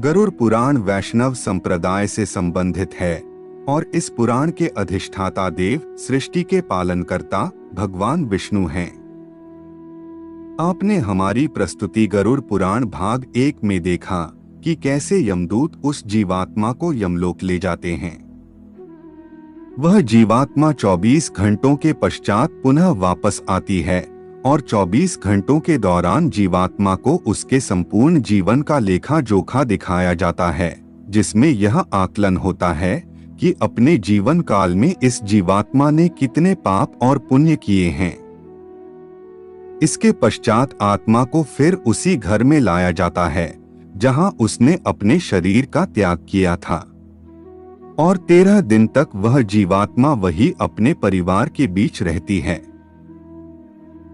गरुड़ पुराण वैष्णव संप्रदाय से संबंधित है और इस पुराण के अधिष्ठाता देव सृष्टि के पालनकर्ता भगवान विष्णु हैं। आपने हमारी प्रस्तुति गरुड़ पुराण भाग 1 में देखा कि कैसे यमदूत उस जीवात्मा को यमलोक ले जाते हैं। वह जीवात्मा 24 घंटों के पश्चात पुनः वापस आती है और 24 घंटों के दौरान जीवात्मा को उसके संपूर्ण जीवन का लेखा जोखा दिखाया जाता है, जिसमें यह आकलन होता है कि अपने जीवन काल में इस जीवात्मा ने कितने पाप और पुण्य किए हैं। इसके पश्चात आत्मा को फिर उसी घर में लाया जाता है जहां उसने अपने शरीर का त्याग किया था और 13 दिन तक वह जीवात्मा वही अपने परिवार के बीच रहती है।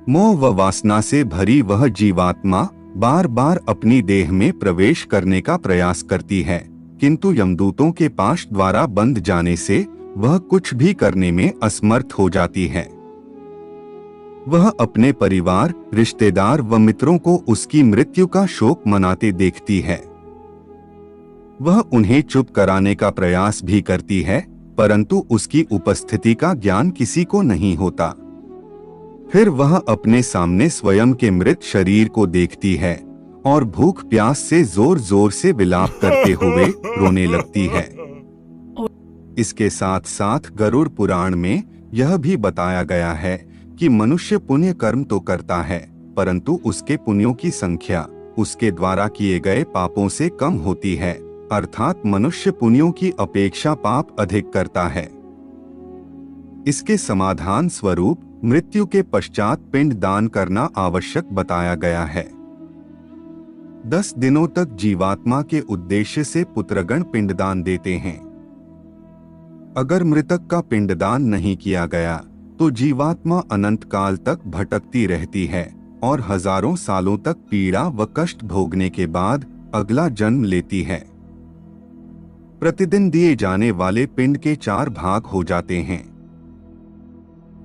मोह व वासना से भरी वह जीवात्मा बार बार अपनी देह में प्रवेश करने का प्रयास करती है, किंतु यमदूतों के पाश द्वारा बंद जाने से वह कुछ भी करने में असमर्थ हो जाती है। वह अपने परिवार, रिश्तेदार व मित्रों को उसकी मृत्यु का शोक मनाते देखती है। वह उन्हें चुप कराने का प्रयास भी करती है, परंतु उसकी उपस्थिति का ज्ञान किसी को नहीं होता। फिर वह अपने सामने स्वयं के मृत शरीर को देखती है और भूख प्यास से जोर जोर से विलाप करते हुए रोने लगती है। इसके साथ साथ गरुड़ पुराण में यह भी बताया गया है कि मनुष्य पुण्य कर्म तो करता है, परंतु उसके पुण्यों की संख्या उसके द्वारा किए गए पापों से कम होती है, अर्थात मनुष्य पुण्यों की अपेक्षा पाप अधिक करता है। इसके समाधान स्वरूप मृत्यु के पश्चात पिंड दान करना आवश्यक बताया गया है। 10 दिनों तक जीवात्मा के उद्देश्य से पुत्रगण पिंडदान देते हैं। अगर मृतक का पिंडदान नहीं किया गया तो जीवात्मा अनंत काल तक भटकती रहती है और हजारों सालों तक पीड़ा व कष्ट भोगने के बाद अगला जन्म लेती है। प्रतिदिन दिए जाने वाले पिंड के 4 भाग हो जाते हैं।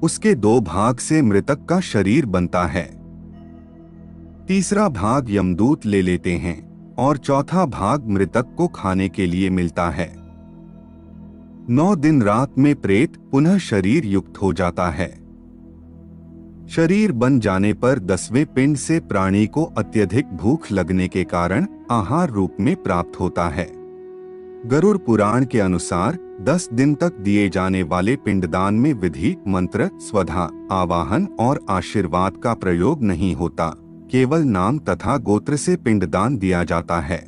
उसके 2 भाग से मृतक का शरीर बनता है, तीसरा भाग यमदूत ले लेते हैं और चौथा भाग मृतक को खाने के लिए मिलता है। 9 दिन रात में प्रेत पुनः शरीर युक्त हो जाता है। शरीर बन जाने पर 10वें पिंड से प्राणी को अत्यधिक भूख लगने के कारण आहार रूप में प्राप्त होता है। गरुड़ पुराण के अनुसार 10 दिन तक दिए जाने वाले पिंडदान में विधि, मंत्र, स्वधा, आवाहन और आशीर्वाद का प्रयोग नहीं होता, केवल नाम तथा गोत्र से पिंडदान दिया जाता है।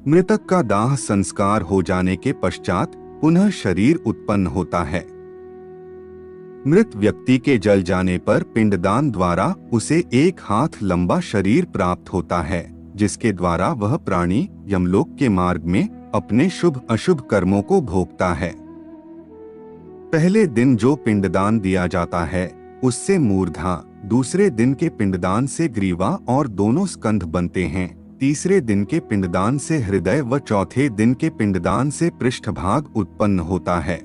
मृतक का दाह संस्कार हो जाने के पश्चात पुनः शरीर उत्पन्न होता है। मृत व्यक्ति के जल जाने पर पिंडदान द्वारा उसे 1 हाथ लंबा शरीर प्राप्त होता है, जिसके द्वारा वह प्राणी यमलोक के मार्ग में अपने शुभ अशुभ कर्मों को भोगता है। पहले दिन जो पिंडदान दिया जाता है उससे मूर्धा, दूसरे दिन के पिंडदान से ग्रीवा और दोनों स्कंध बनते हैं, तीसरे दिन के पिंडदान से हृदय व चौथे दिन के पिंडदान से पृष्ठभाग उत्पन्न होता है।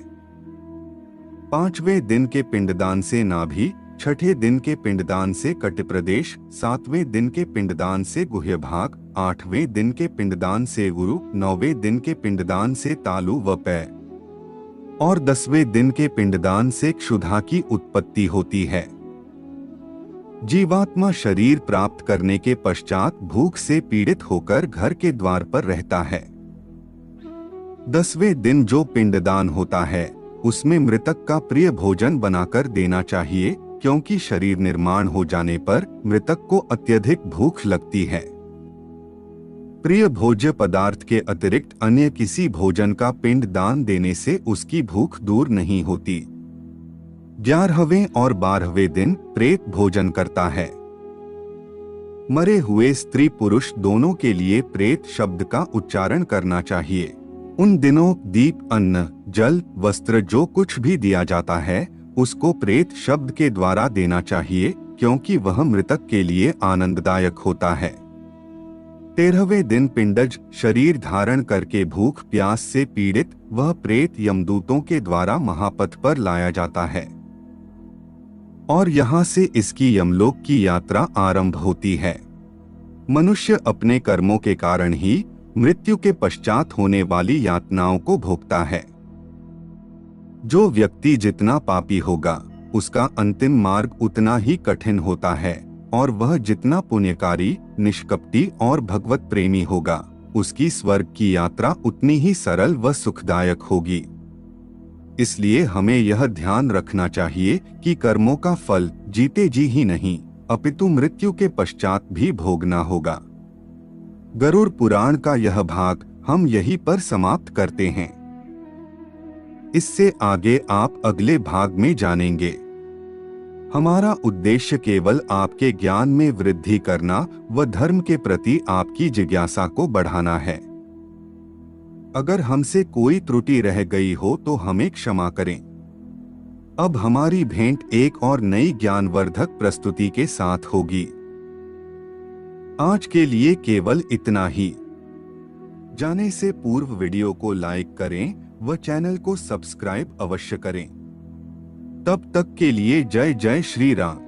5वें दिन के पिंडदान से नाभि, 6ठे दिन के पिंडदान से कटिप्रदेश, 7वें दिन के पिंडदान से गुह्य भाग, 8वें दिन के पिंडदान से गुरु, 9वें दिन के पिंडदान से तालु व पै और 10वें दिन के पिंडदान से क्षुधा की उत्पत्ति होती है। जीवात्मा शरीर प्राप्त करने के पश्चात भूख से पीड़ित होकर घर के द्वार पर रहता है। 10वें दिन जो पिंडदान होता है उसमें मृतक का प्रिय भोजन बनाकर देना चाहिए, क्योंकि शरीर निर्माण हो जाने पर मृतक को अत्यधिक भूख लगती है। प्रिय भोज्य पदार्थ के अतिरिक्त अन्य किसी भोजन का पिंड दान देने से उसकी भूख दूर नहीं होती। 11वें और 12वें दिन प्रेत भोजन करता है। मरे हुए स्त्री पुरुष दोनों के लिए प्रेत शब्द का उच्चारण करना चाहिए। उन दिनों दीप, अन्न, जल, वस्त्र जो कुछ भी दिया जाता है उसको प्रेत शब्द के द्वारा देना चाहिए, क्योंकि वह मृतक के लिए आनंददायक होता है। 13वें दिन पिंडज शरीर धारण करके भूख प्यास से पीड़ित वह प्रेत यमदूतों के द्वारा महापथ पर लाया जाता है और यहाँ से इसकी यमलोक की यात्रा आरंभ होती है। मनुष्य अपने कर्मों के कारण ही मृत्यु के पश्चात होने वाली यातनाओं को भोगता है। जो व्यक्ति जितना पापी होगा उसका अंतिम मार्ग उतना ही कठिन होता है, और वह जितना पुण्यकारी, निष्कपटी और भगवत प्रेमी होगा उसकी स्वर्ग की यात्रा उतनी ही सरल व सुखदायक होगी। इसलिए हमें यह ध्यान रखना चाहिए कि कर्मों का फल जीते जी ही नहीं अपितु मृत्यु के पश्चात भी भोगना होगा। गरुड़ पुराण का यह भाग हम यहीं पर समाप्त करते हैं। इससे आगे आप अगले भाग में जानेंगे। हमारा उद्देश्य केवल आपके ज्ञान में वृद्धि करना व धर्म के प्रति आपकी जिज्ञासा को बढ़ाना है। अगर हमसे कोई त्रुटि रह गई हो तो हमें क्षमा करें। अब हमारी भेंट एक और नई ज्ञानवर्धक प्रस्तुति के साथ होगी। आज के लिए केवल इतना ही। जाने से पूर्व वीडियो को लाइक करें व चैनल को सब्सक्राइब अवश्य करें। तब तक के लिए जय जय श्री राम।